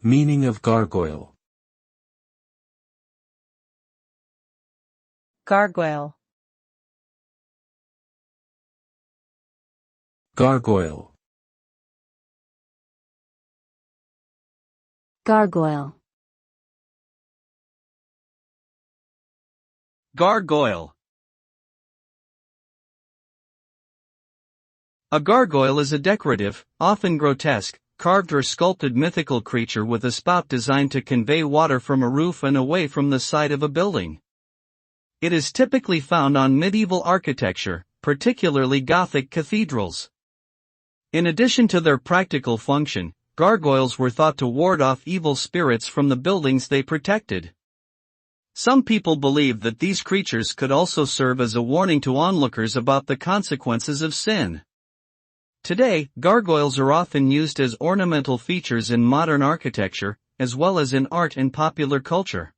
Meaning of gargoyle. Gargoyle. Gargoyle. Gargoyle. Gargoyle. A gargoyle is a decorative, often grotesque, carved or sculpted mythical creature with a spout designed to convey water from a roof and away from the side of a building. It is typically found on medieval architecture, particularly Gothic cathedrals. In addition to their practical function, gargoyles were thought to ward off evil spirits from the buildings they protected. Some people believe that these creatures could also serve as a warning to onlookers about the consequences of sin. Today, gargoyles are often used as ornamental features in modern architecture, as well as in art and popular culture.